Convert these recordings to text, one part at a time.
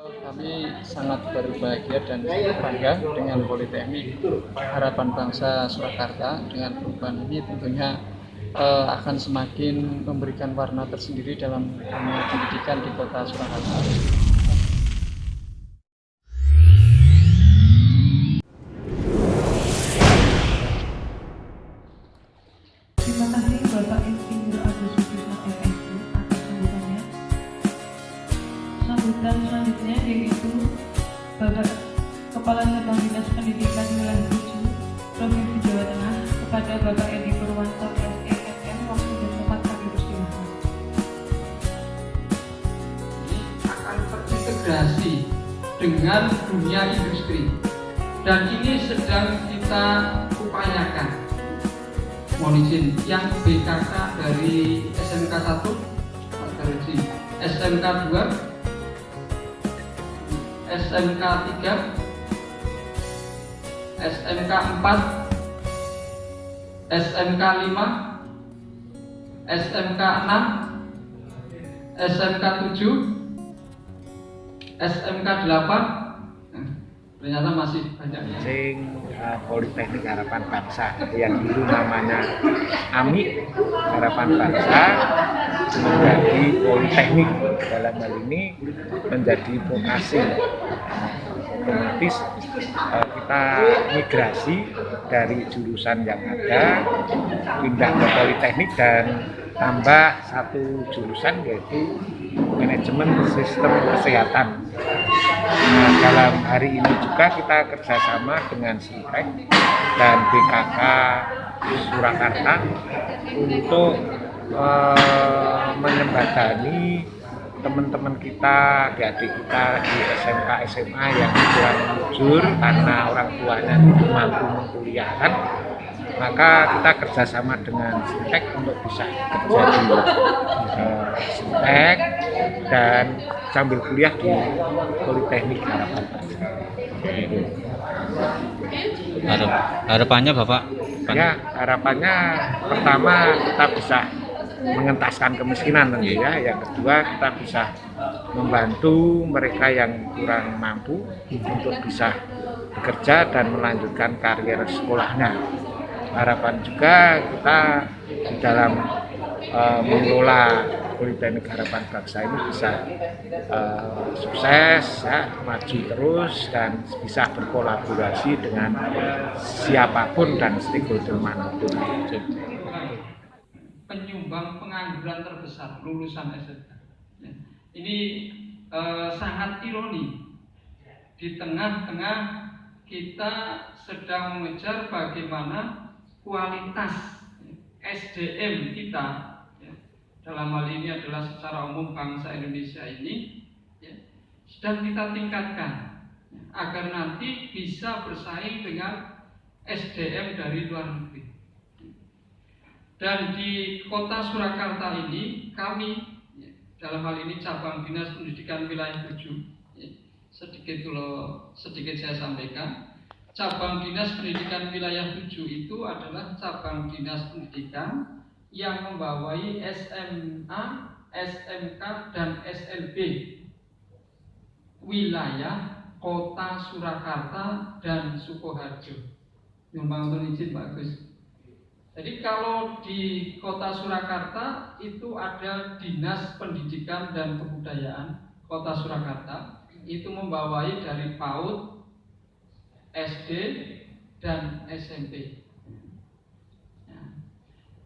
Kami sangat berbahagia dan bangga dengan Politeknik Harapan Bangsa Surakarta. Dengan perubahan ini tentunya akan semakin memberikan warna tersendiri dalam dunia pendidikan di Kota Surakarta. Terima kasih Bapak Insinyur Agus Sutrisno MSI atas sambutannya. Sambutan selanjutnya yaitu Bapak Kepala Cabang Dinas Pendidikan Wilayah 7 Provinsi Jawa Tengah kepada Bapak Edi Purwanto SEMM. Waktu dan tempat kami persilahkan. Akan terintegrasi dengan dunia industri dan ini sedang kita upayakan. Mohon izin, yang BKK dari SMK 1, Pak Darji, SMK 2, SMK 3, SMK 4, SMK 5, SMK 6, SMK 7, SMK 8, ternyata masih banyak. Politeknik Harapan Bangsa yang dulu namanya AMI Harapan Bangsa menjadi Politeknik, dalam hal ini menjadi vokasi. Otomatis kita migrasi dari jurusan yang ada pindah ke Politeknik dan tambah satu jurusan yaitu Manajemen Sistem Kesehatan. Nah, dalam hari ini juga kita kerjasama dengan SINTEK dan BKK Surakarta untuk menyembatani teman-teman kita, adik-adik kita di SMK SMA yang kurang jujur karena orang tuanya tidak mampu mengkuliahkan. Maka kita kerjasama dengan SINTEK untuk bisa kerja di SINTEK dan sambil kuliah di Politeknik Harapan Bangsa. Harapannya Bapak? Ya, harapannya pertama kita bisa mengentaskan kemiskinan tentu ya. Yang kedua kita bisa membantu mereka yang kurang mampu untuk bisa bekerja dan melanjutkan karir sekolahnya. Harapan juga kita di dalam mengelola Politeknik Harapan Bangsa ini bisa sukses, ya, maju terus dan bisa berkolaborasi dengan siapapun dan stakeholder manapun. Penyumbang pengangguran terbesar lulusan SMK. Ini sangat ironi di tengah-tengah kita sedang mengejar bagaimana kualitas SDM kita, ya, dalam hal ini adalah secara umum bangsa Indonesia ini, ya, sedang kita tingkatkan, ya, agar nanti bisa bersaing dengan SDM dari luar negeri. Dan di Kota Surakarta ini kami, ya, dalam hal ini cabang Dinas Pendidikan Wilayah 7, ya, sedikit saya sampaikan. Cabang Dinas Pendidikan Wilayah 7 itu adalah cabang dinas pendidikan yang membawai SMA, SMK, dan SLB wilayah Kota Surakarta dan Sukoharjo. Mohon izin Pak Gus. Jadi kalau di Kota Surakarta itu ada Dinas Pendidikan dan Kebudayaan Kota Surakarta, itu membawai dari PAUD, SD dan SMP. Ya.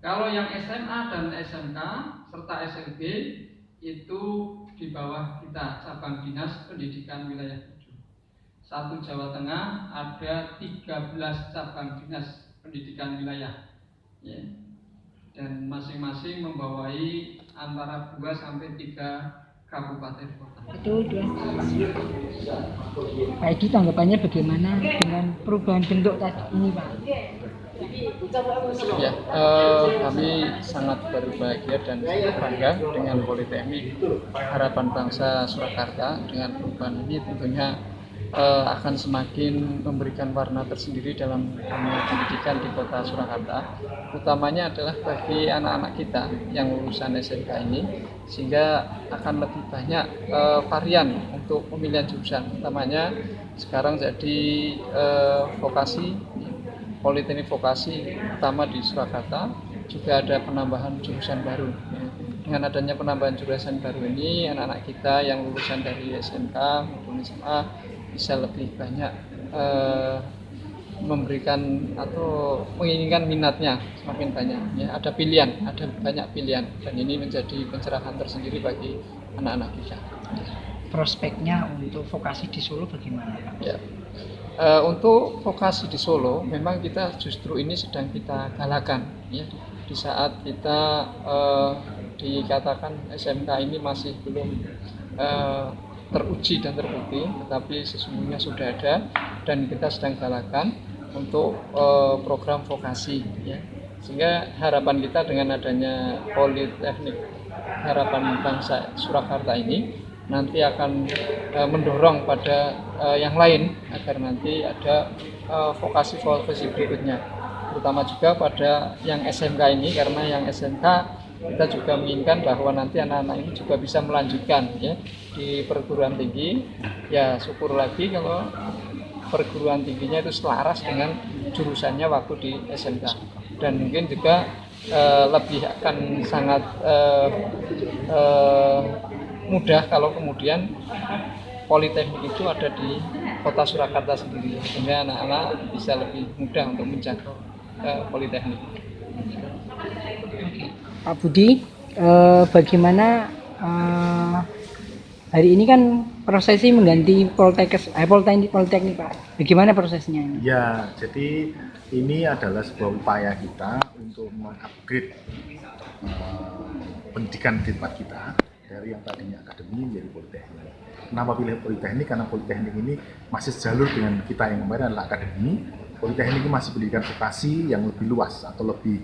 Kalau yang SMA dan SMK serta SLB itu di bawah kita cabang Dinas Pendidikan Wilayah 7. Satu Jawa Tengah ada 13 cabang Dinas Pendidikan Wilayah, ya. Dan masing-masing membawai antara 2 sampai 3 kabupaten kota. Itu dua. Pak Edi, tanggapannya bagaimana dengan perubahan bentuk tadi ini, Pak? Ya, kami sangat berbahagia dan bangga dengan Politeknik Harapan Bangsa Surakarta. Dengan perubahan ini tentunya akan semakin memberikan warna tersendiri dalam dunia pendidikan di Kota Surakarta, utamanya adalah bagi anak-anak kita yang lulusan SMK ini, sehingga akan lebih banyak varian untuk pemilihan jurusan, utamanya sekarang jadi vokasi, politeknik vokasi utama di Surakarta, juga ada penambahan jurusan baru. Dengan adanya penambahan jurusan baru ini, anak-anak kita yang lulusan dari SMK maupun SMA bisa lebih banyak memberikan atau menginginkan minatnya semakin banyak. Ya, ada banyak pilihan, dan ini menjadi pencerahan tersendiri bagi anak-anak kita. Prospeknya untuk vokasi di Solo bagaimana, Pak? Ya. Untuk vokasi di Solo, memang kita justru ini sedang kita galakan, ya. Di saat kita dikatakan SMK ini masih belum teruji dan terbukti, tetapi sesungguhnya sudah ada, dan kita sedang galakan untuk program vokasi, ya. Sehingga harapan kita dengan adanya Politeknik Harapan Bangsa Surakarta ini nanti akan mendorong pada yang lain agar nanti ada vokasi-vokasi berikutnya, terutama juga pada yang SMK ini, karena yang SMK kita juga menginginkan bahwa nanti anak-anak ini juga bisa melanjutkan, ya, di perguruan tinggi. Ya, syukur lagi kalau perguruan tingginya itu selaras dengan jurusannya waktu di SMK, dan mungkin juga lebih akan sangat mudah kalau kemudian politeknik itu ada di Kota Surakarta sendiri, sehingga anak-anak bisa lebih mudah untuk menjangkau politeknik. Pak Budi, bagaimana hari ini kan prosesi mengganti politeknik, Pak. Bagaimana prosesnya ini? Ya, jadi ini adalah sebuah upaya kita untuk mengupgrade pendidikan di tempat kita dari yang tadinya akademi menjadi politeknik. Kenapa pilih politeknik? Karena politeknik ini masih sejalur dengan kita yang kemarin adalah akademi. Politeknik ini masih pendidikan vokasi yang lebih luas atau lebih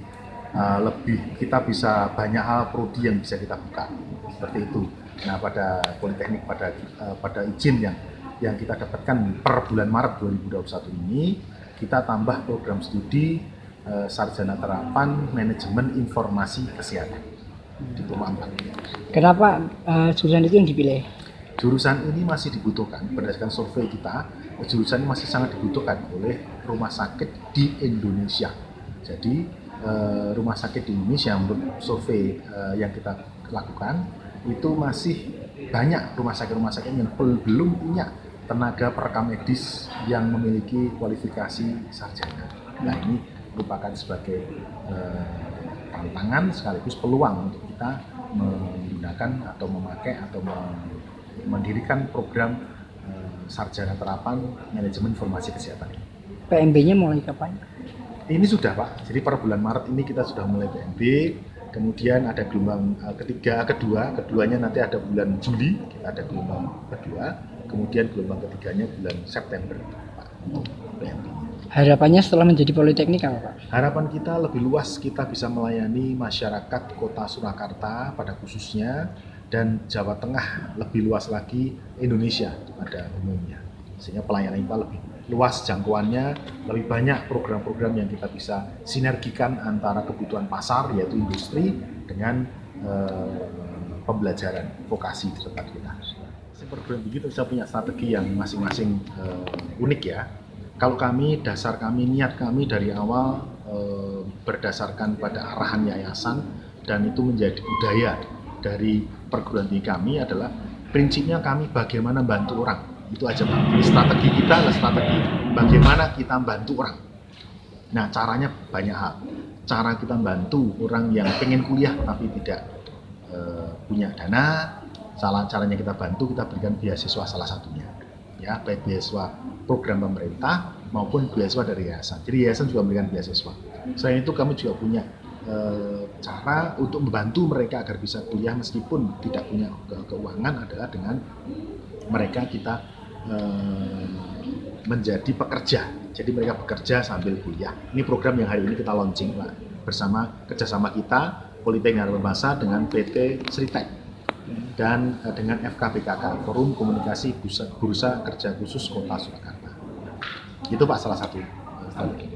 kita bisa banyak hal prodi yang bisa kita buka seperti itu. Nah, pada politeknik pada izin yang kita dapatkan per bulan Maret 2021 ini, kita tambah program studi sarjana terapan manajemen informasi kesehatan diploma 4. Kenapa jurusan itu yang dipilih? Jurusan ini masih dibutuhkan berdasarkan survei kita. Jurusan ini masih sangat dibutuhkan oleh rumah sakit di Indonesia. Jadi rumah sakit di Indonesia menurut survei yang kita lakukan itu masih banyak rumah sakit yang belum punya tenaga perekam medis yang memiliki kualifikasi sarjana. Nah, ini merupakan sebagai tantangan sekaligus peluang untuk kita menggunakan atau memakai atau mendirikan program sarjana terapan manajemen informasi kesehatan. PMB-nya mulai kapan? Ini sudah, Pak. Jadi per bulan Maret ini kita sudah mulai PMB. Kemudian ada gelombang keduanya nanti ada bulan Juli, kita ada gelombang kedua. Kemudian gelombang ketiganya bulan September, Pak, untuk PMB. Harapannya setelah menjadi politeknik apa, Pak? Harapan kita lebih luas, kita bisa melayani masyarakat Kota Surakarta pada khususnya, dan Jawa Tengah lebih luas lagi, Indonesia pada umumnya. Sehingga pelayanan kita lebih luas jangkauannya, lebih banyak program-program yang kita bisa sinergikan antara kebutuhan pasar yaitu industri dengan pembelajaran vokasi di tempat kita. Perguruan tinggi kita punya strategi yang masing-masing unik, ya. Kalau dasar kami, niat kami dari awal berdasarkan pada arahan yayasan, dan itu menjadi budaya dari perguruan tinggi kami adalah prinsipnya kami bagaimana bantu orang. Itu aja, Pak. Strategi kita adalah strategi bagaimana kita bantu orang. Nah, caranya banyak hal. Cara kita bantu orang yang pengen kuliah tapi tidak punya dana, caranya kita bantu, kita berikan beasiswa salah satunya. Ya, baik beasiswa program pemerintah maupun beasiswa dari yayasan. Jadi yayasan juga memberikan beasiswa. Selain itu kami juga punya cara untuk membantu mereka agar bisa kuliah meskipun tidak punya keuangan adalah dengan mereka kita menjadi pekerja. Jadi mereka bekerja sambil kuliah. Ini program yang hari ini kita launching, Pak, bersama kerjasama kita Politeknik Harapan Bangsa dengan PT Sritek. dan dengan FKBKK, Forum Komunikasi Bursa Kerja Khusus Kota Surakarta. Itu Pak salah satu strategi.